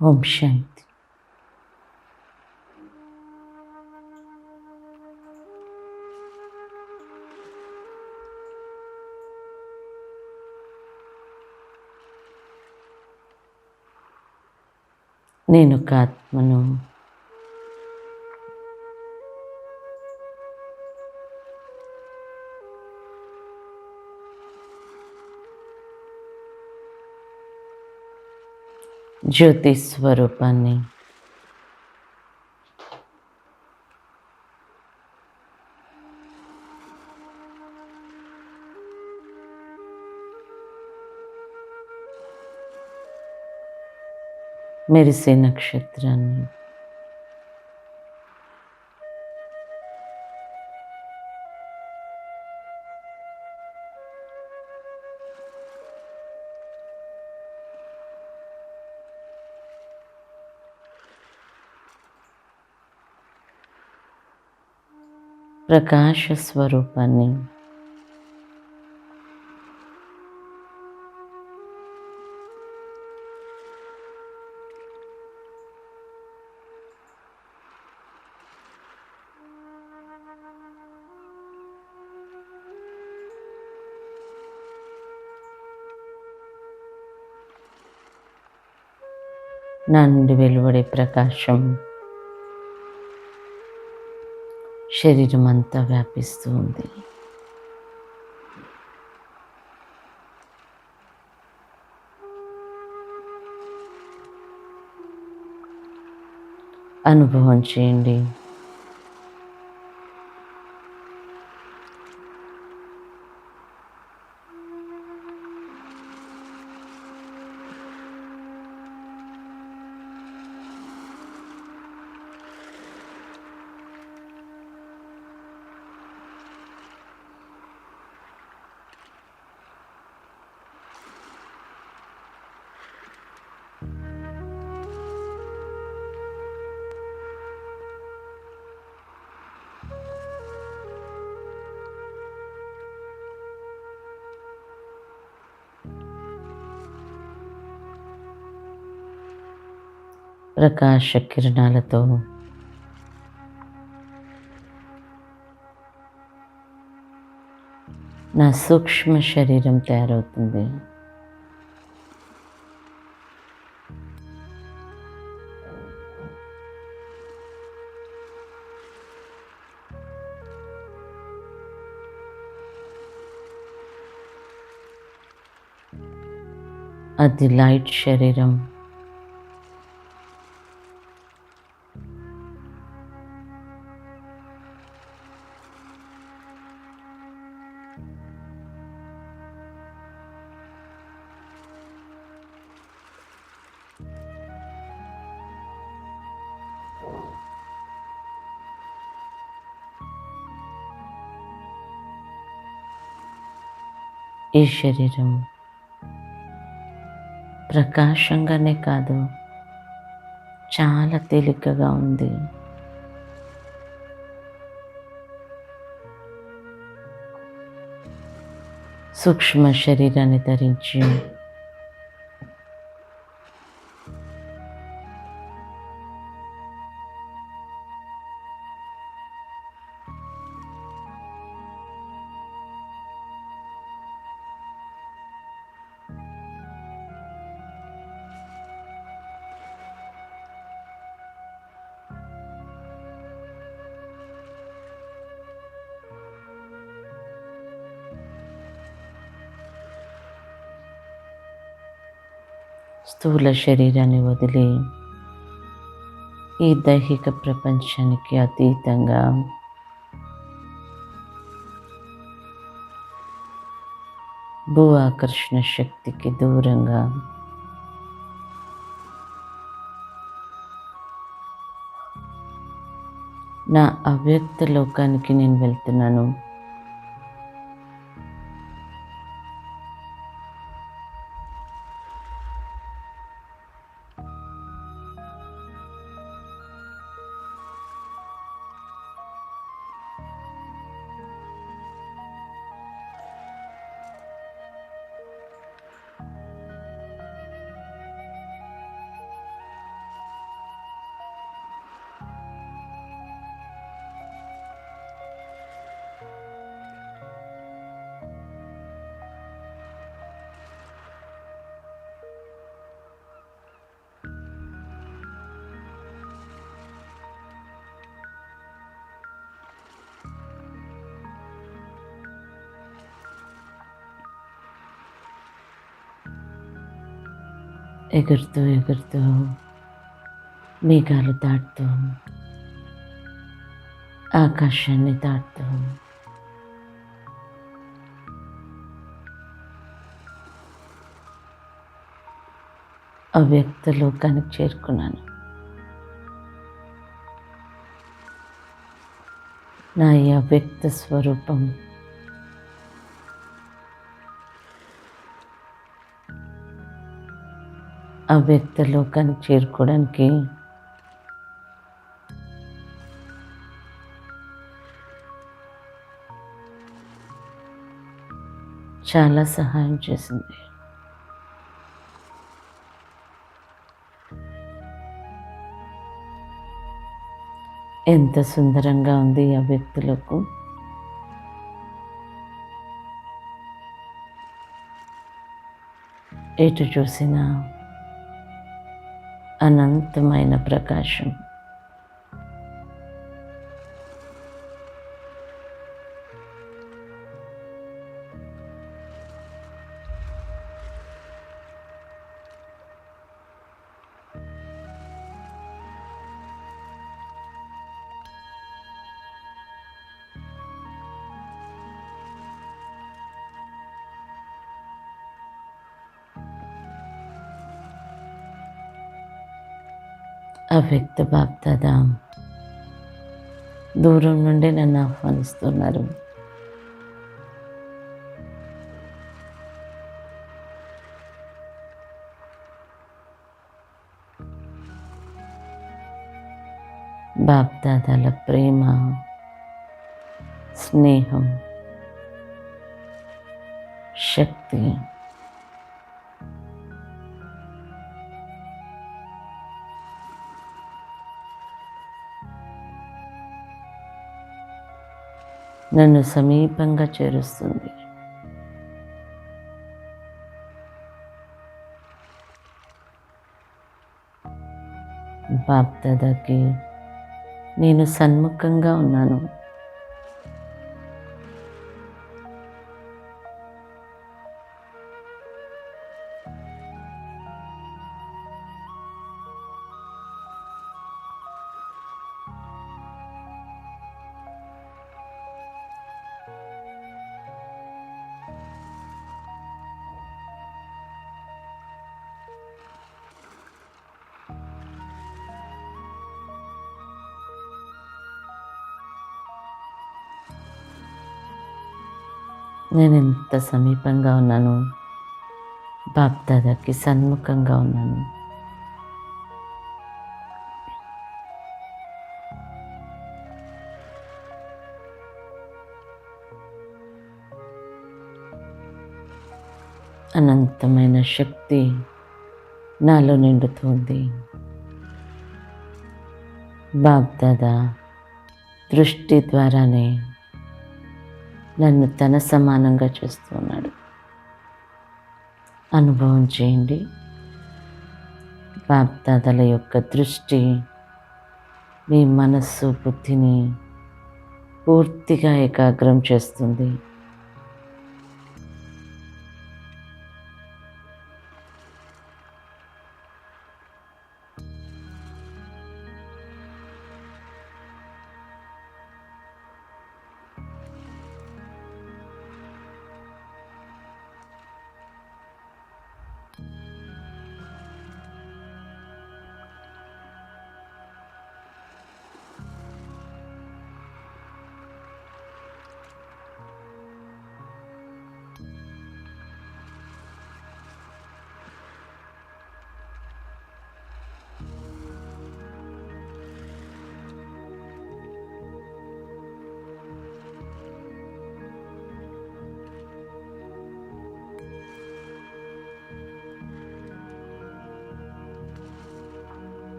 ఓం శాంతి. నేను ఒక ఆత్మను. జ్యోతి స్వరూపాన్ని. మెరిసే నక్షత్రాన్ని. ప్రకాశ స్వరూపాన్ని. నా నుండి వెలువడే ప్రకాశం శరీరం అంతా వ్యాపిస్తూ ఉంది. అనుభవం చేయండి. ప్రకాశ కిరణాలతో నా సూక్ష్మ శరీరం తయారవుతుంది. అది లైట్ శరీరం. ఈ శరీరం ప్రకాశంగానే కాదు, చాలా తేలికగా ఉంది. సూక్ష్మ శరీరాన్ని ధరించి స్థూల శరీరాన్ని వదిలి ఈ దైహిక ప్రపంచానికి అతీతంగా భూ ఆకర్షణ శక్తికి దూరంగా నా అవ్యక్త లోకానికి నేను వెళ్తున్నాను. ఎగురుతూ ఎగురుతూ మేఘాలు దాటుతూ ఆకాశాన్ని దాటుతూ అవ్యక్త లోకానికి చేరుకున్నాను. నా ఈ అవ్యక్త స్వరూపం అవ్యక్త లోకానికి చేరుకోవడానికి చాలా సహాయం చేసింది. ఎంత సుందరంగా ఉంది ఈ అవ్యక్తులకు. ఎటు చూసినా అనంతమైన ప్రకాశం. అవ్యక్త బాప్దాదా దూరం నుండి నన్ను ఆహ్వానిస్తున్నారు. బాప్దాదాల ప్రేమ, స్నేహం, శక్తి నన్ను సమీపంగా చేరుస్తుంది. బాప్దాదాకి నేను సన్ముఖంగా ఉన్నాను. నేను ఎంత సమీపంగా ఉన్నాను, బాప్దాదాకి సన్ముఖంగా ఉన్నాను. అనంతమైన శక్తి నాలో నిండుతుంది. బాప్దాదా దృష్టి ద్వారానే నన్ను తన సమానంగా చూస్తున్నాడు. అనుభవం చేయండి. బాప్దాదాల యొక్క దృష్టి మీ మనస్సు, బుద్ధిని పూర్తిగా ఏకాగ్రం చేస్తుంది.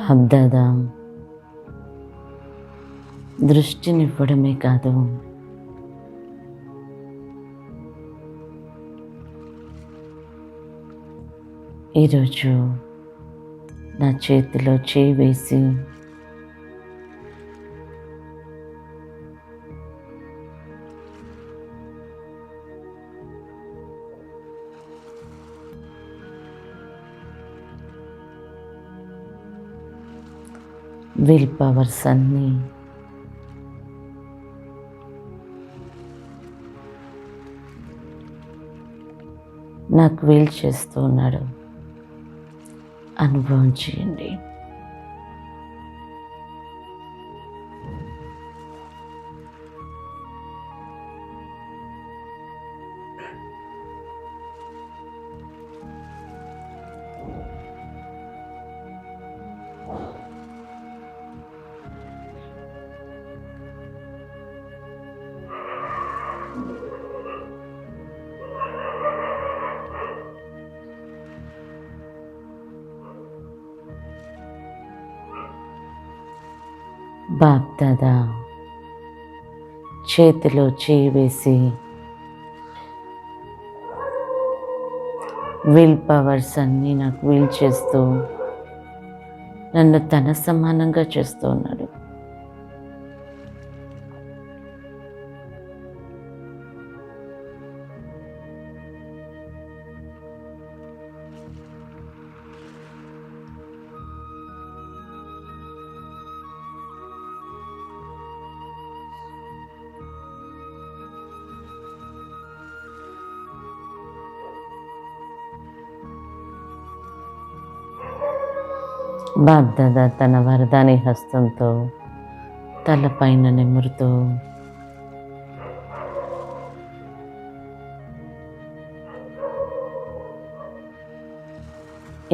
బాప్దాదా దృష్టినివ్వడమే కాదు, ఈరోజు నా చేతిలో చేయి వేసి విల్ పవర్స్ అన్నీ నాకు వీల్ చేస్తూ ఉన్నాడు. అనుభవం చేయండి. బాప్దాదా చేతిలో చేయి వేసి విల్ పవర్స్ అన్నీ నాకు వీల్ చేస్తూ నన్ను తన సమానంగా చేస్తూ ఉన్నాడు. బాప్దాదా తన వరదాని హస్తంతో తలపైన నిమురుతూ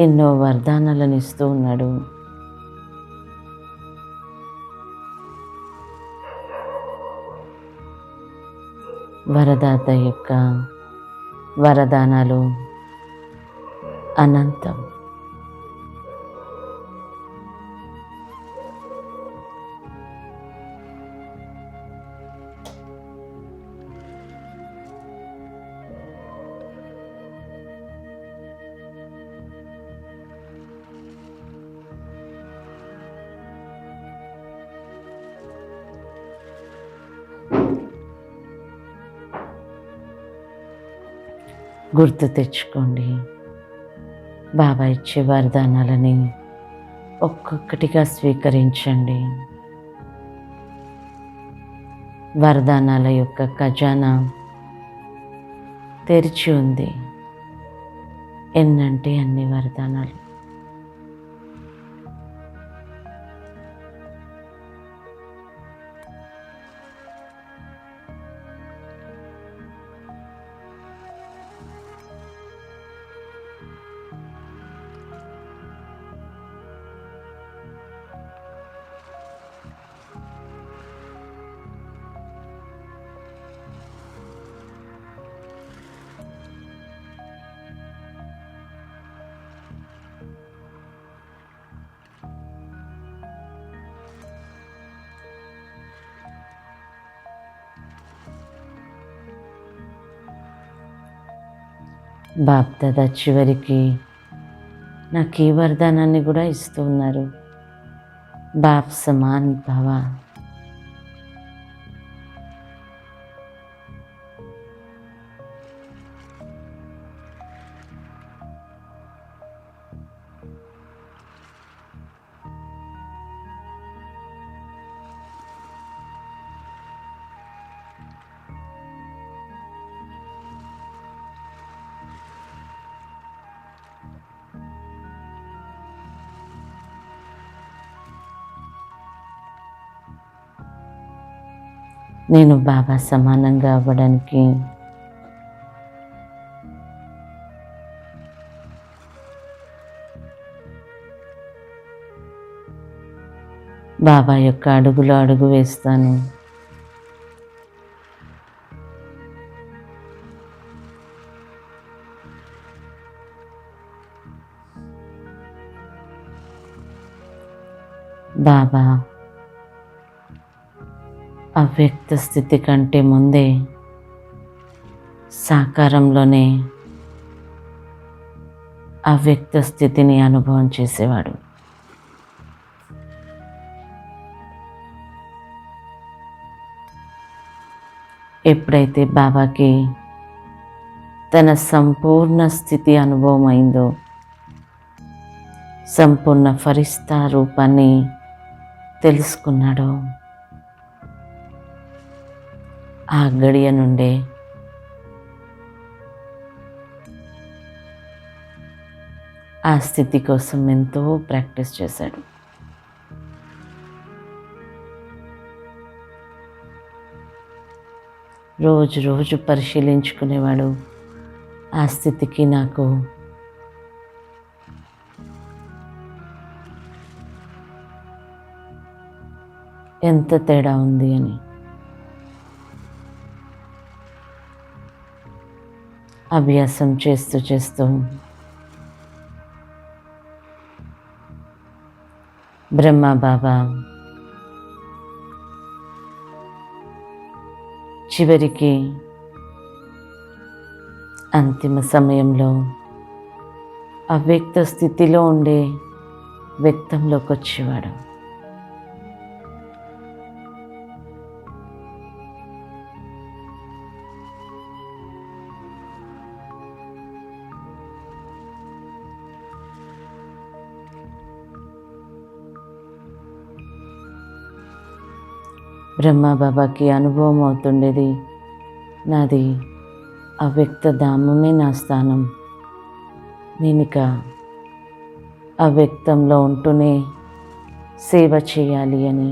ఎన్నో వరదానాలను ఇస్తూ ఉన్నాడు. వరదాత యొక్క వరదానాలు అనంతం. గుర్తు తెచ్చుకోండి, బాబా ఇచ్చే వరదానాలని ఒక్కొక్కటిగా స్వీకరించండి. వరదానాల యొక్క ఖజానా తెరిచి ఉంది. ఎన్నంటే అన్ని వరదానాలు. బాప్దాదా చివరికి నాకు ఈ వరదానాన్ని కూడా ఇస్తూ ఉన్నారు. బాప్ సమాన్ భవ. నేను బాబా సమానంగా అవ్వడానికి బాబా యొక్క అడుగులో అడుగు వేస్తాను. బాబా అవ్యక్త స్థితి కంటే ముందే సాకారంలోనే అవ్యక్త స్థితిని అనుభవం చేసేవాడు. ఎప్పుడైతే బాబాకి తన సంపూర్ణ స్థితి అనుభవం అయిందో, సంపూర్ణ ఫరిస్తా రూపాన్ని తెలుసుకున్నాడో ఆ గడియ నుండే ఆ స్థితి కోసం ఎంతో ప్రాక్టీస్ చేశాడు. రోజు రోజు పరిశీలించుకునేవాడు. ఆ స్థితికి నాకు ఎంత తేడా ఉంది అని. అభ్యాసం చేస్తూ చేస్తూ బ్రహ్మబాబా చివరికి అంతిమ సమయంలో అవ్యక్త స్థితిలో ఉండే వ్యక్తంలోకి వచ్చేవాడు. బ్రహ్మబాబాకి అనుభవం అవుతుండేది, నాది అవ్యక్త ధామమే నా స్థానం, నేనిక అవ్యక్తంలో ఉంటూనే సేవ చేయాలి అని.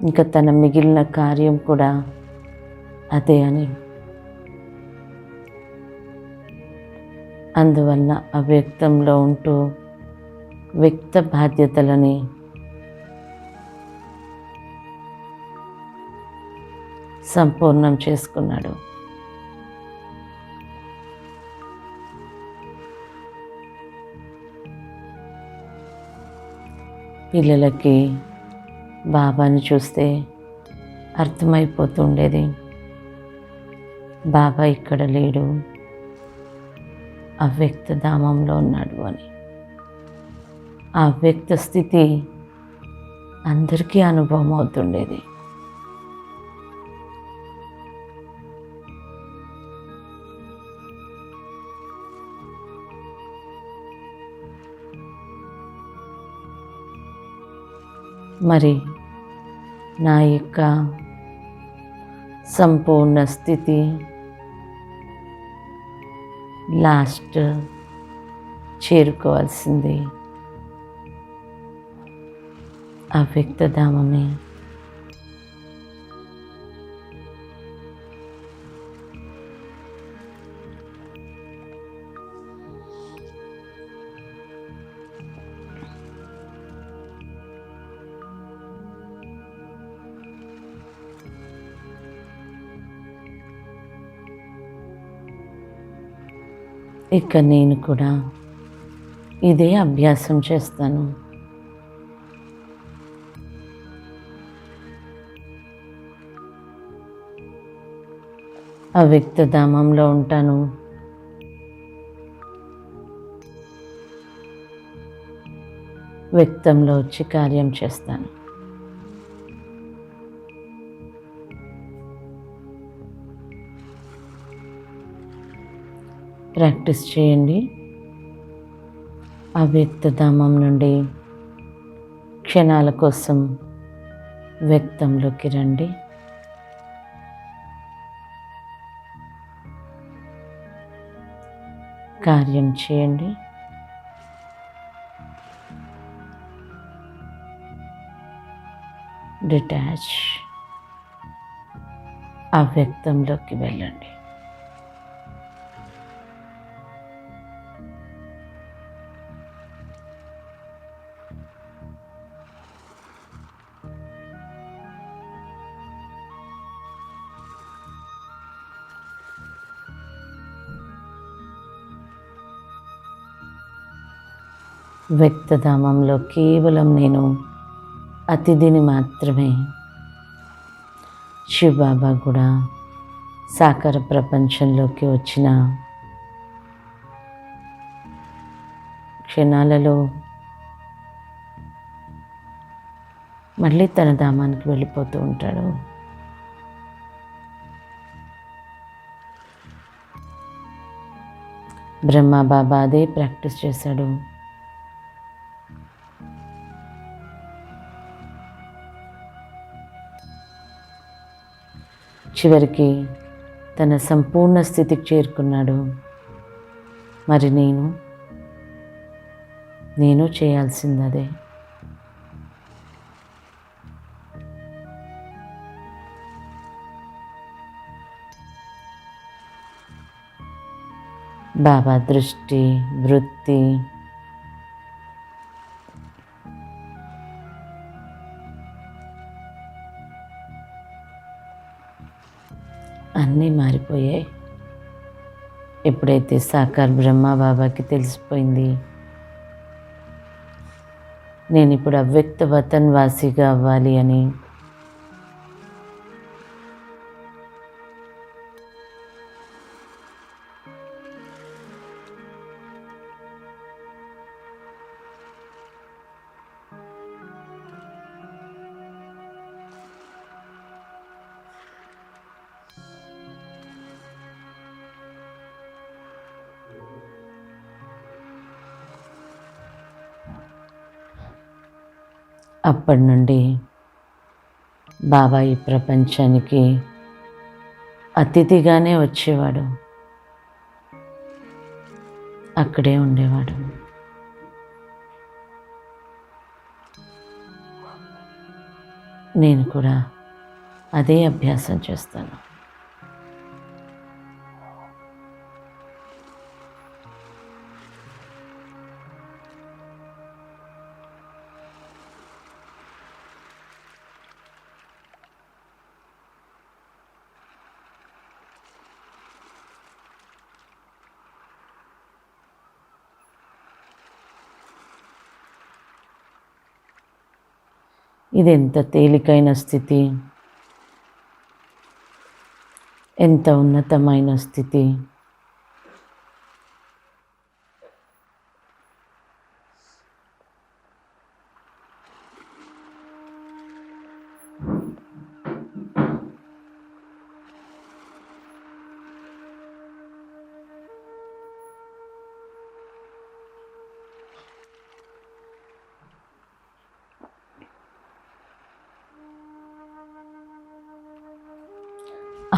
ఇంకా తన మిగిలిన కార్యం కూడా అదే అని. అందువల్ల అవ్యక్తంలో ఉంటూ వ్యక్త బాధ్యతలని సంపూర్ణం చేసుకున్నాడు. పిల్లలకి బాబాని చూస్తే అర్థమైపోతుండేది, బాబా ఇక్కడ లేడు, అవ్యక్త ధామంలో ఉన్నాడు అని. ఆ అవ్యక్త స్థితి అందరికీ అనుభవం అవుతుండేది. మరి నా యొక్క సంపూర్ణ స్థితి లాస్ట్ చేరుకోవాల్సింది అవ్యక్తధామమే. ఇక నేను కూడా ఇదే అభ్యాసం చేస్తాను. అవ్యక్తధామంలో ఉంటాను. వ్యక్తంలో వచ్చి కార్యం చేస్తాను. ప్రాక్టీస్ చేయండి. అవ్యక్తధామం నుండి క్షణాల కోసం వ్యక్తంలోకి రండి. కార్యం చేయండి. డిటాచ్. అవ్యక్తంలోకి వెళ్ళండి. వ్యక్తధామంలో కేవలం నేను అతిథిని మాత్రమే. శివబాబా కూడా సాకార ప్రపంచంలోకి వచ్చిన క్షణాలలో మళ్ళీ తన ధామానికి వెళ్ళిపోతూ ఉంటాడు. బ్రహ్మబాబా అదే ప్రాక్టీస్ చేశాడు. చివరికి తన సంపూర్ణ స్థితికి చేరుకున్నాడు. మరి నేను చేయాల్సింది అదే. బాబా దృష్టి, వృత్తి, అన్నీ మారిపోయాయి. ఎప్పుడైతే సాకార్ బ్రహ్మ బాబాకి తెలిసిపోయింది, నేను ఇప్పుడు అవ్యక్త వతన్ వాసిగా అవ్వాలి అని, అప్పటి నుండి బాబా ఈ ప్రపంచానికి అతిథిగానే వచ్చేవాడు, అక్కడే ఉండేవాడు. నేను కూడా అదే అభ్యాసం చేస్తాను. ఇది ఎంత తేలికైన స్థితి, ఎంత ఉన్నతమైన స్థితి.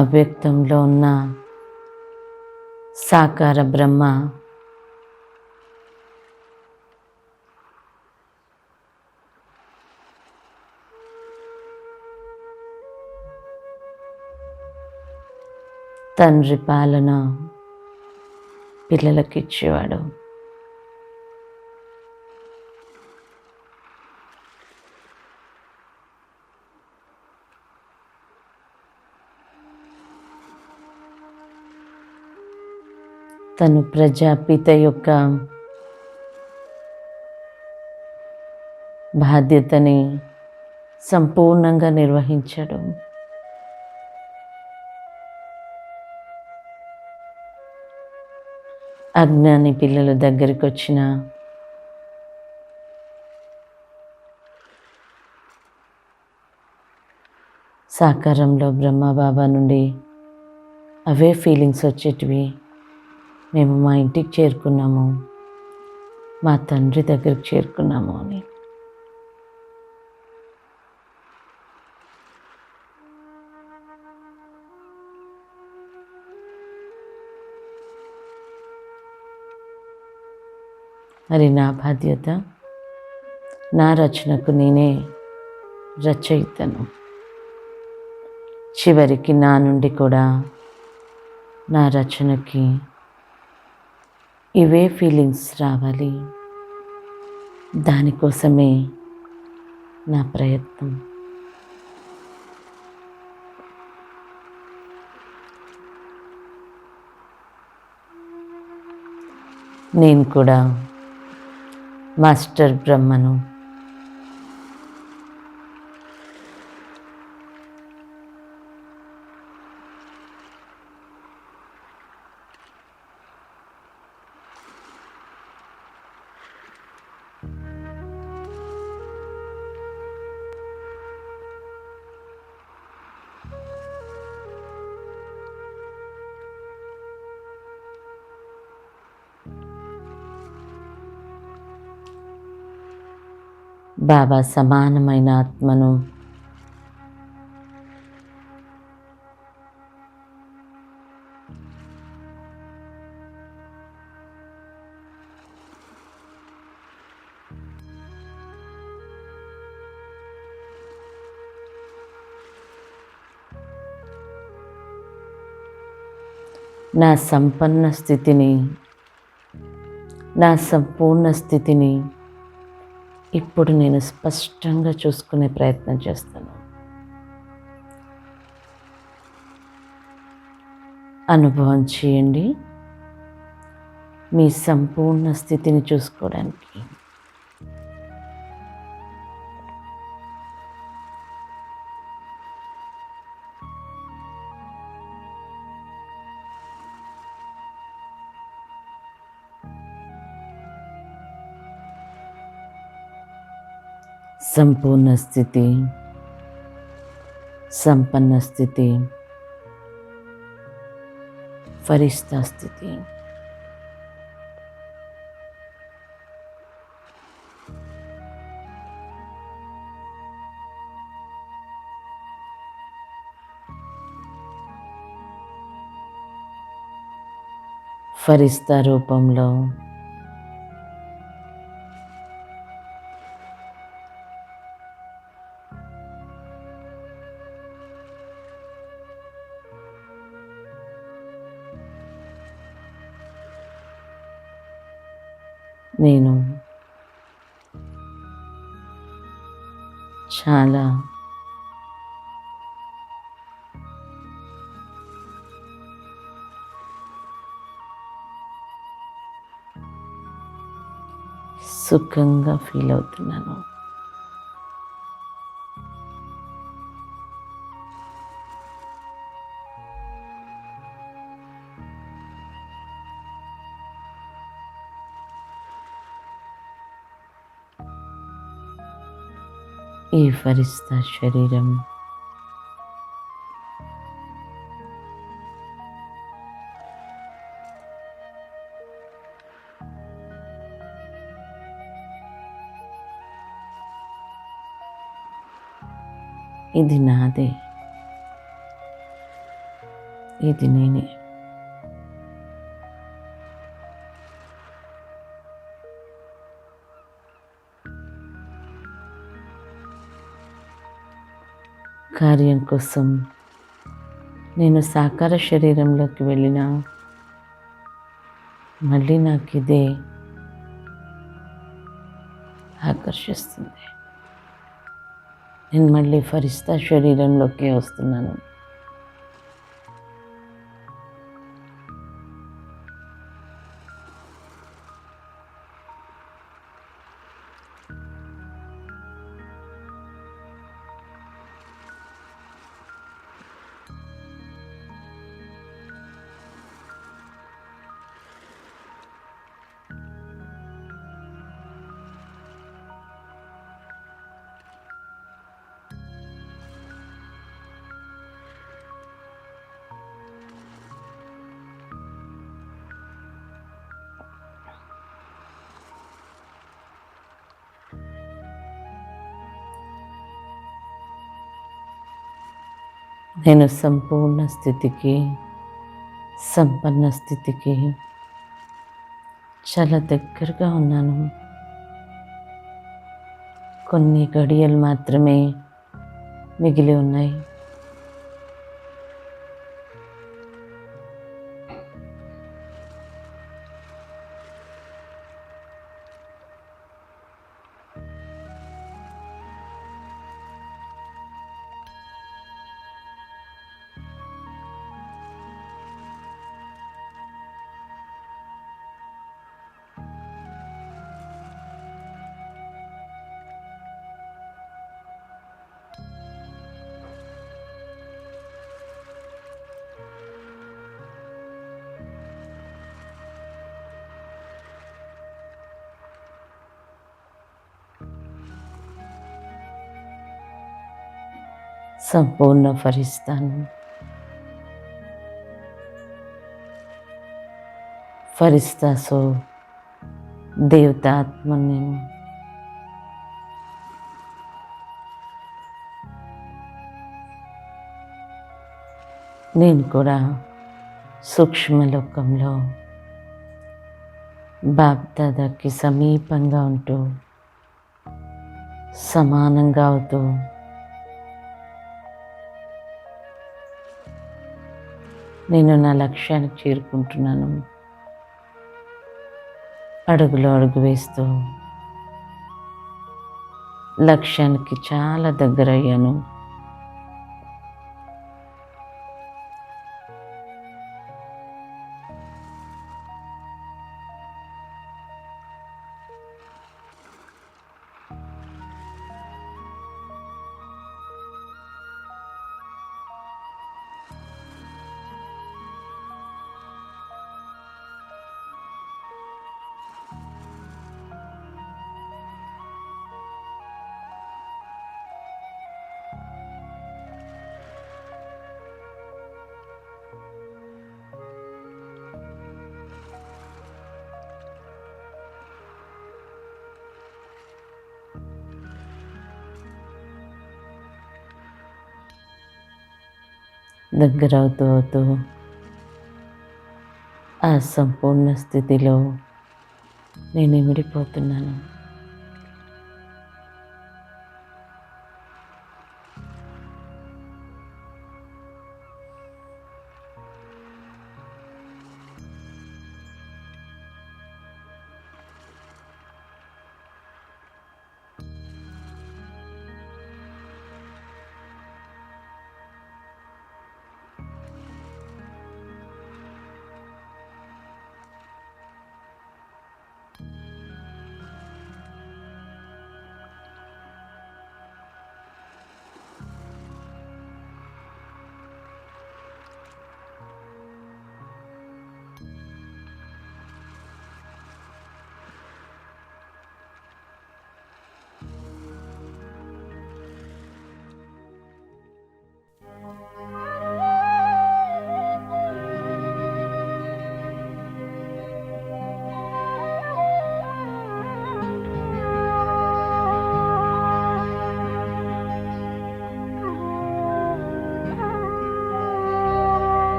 అవ్యక్తంలో ఉన్న సాకార బ్రహ్మ తండ్రి పాలన పిల్లలకి ఇచ్చేవాడు. తను ప్రజాపిత యొక్క బాధ్యతని సంపూర్ణంగా నిర్వహించాడు. అజ్ఞాని పిల్లల దగ్గరికి వచ్చిన సాకారంలో బ్రహ్మబాబా నుండి అవే ఫీలింగ్స్ వచ్చేటివి. మేము మా ఇంటికి చేరుకున్నాము, మా తండ్రి దగ్గరికి చేరుకున్నాము అని. మరి నా బాధ్యత, నా రచనకు నేనే రచయితను. చివరికి నా నుండి కూడా నా రచనకి ఇవే ఫీలింగ్స్ రావాలి. దానికోసమే నా ప్రయత్నం. నేను కూడా మాస్టర్ బ్రహ్మను. బాబా సమానమైన ఆత్మను నా సంపన్న స్థితిని, నా సంపూర్ణ స్థితిని ఇప్పుడు నేను స్పష్టంగా చూసుకునే ప్రయత్నం చేస్తాను. అనుభవం చేయండి మీ సంపూర్ణ స్థితిని చూసుకోవడానికి. సంపూర్ణ స్థితి, సంపన్న స్థితి, ఫరిష్తా స్థితి. ఫరిష్తా రూపంలో నేను చాలా సుఖంగా ఫీల్ అవుతున్నాను. ఈ ఫరిష్తా శరీరం ఇది నాదే, ఇది నేనే. కార్యం కోసం నేను సాకార శరీరంలోకి వెళ్ళినా మళ్ళీ నాకు ఇదే ఆకర్షిస్తుంది. నేను మళ్ళీ ఫరిష్తా శరీరంలోకి వస్తున్నాను. నేను సంపూర్ణ స్థితికి, సంపన్న స్థితికి చాలా దగ్గరగా ఉన్నాను. కొన్ని గడియలు మాత్రమే మిగిలి ఉన్నాయి. సంపూర్ణ ఫరిస్తాను. ఫరిస్తా సో దేవతాత్మ నేను. నేను కూడా సూక్ష్మలోకంలో బాప్దాదాకి సమీపంగా ఉంటూ సమానంగా అవుతూ నేను నా లక్ష్యానికి చేరుకుంటున్నాను. అడుగులో అడుగు వేస్తూ లక్ష్యానికి చాలా దగ్గరయ్యాను. దగ్గరవుతూ అవుతూ ఆ సంపూర్ణ స్థితిలో నేను ఇమిడిపోతున్నాను.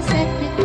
सतत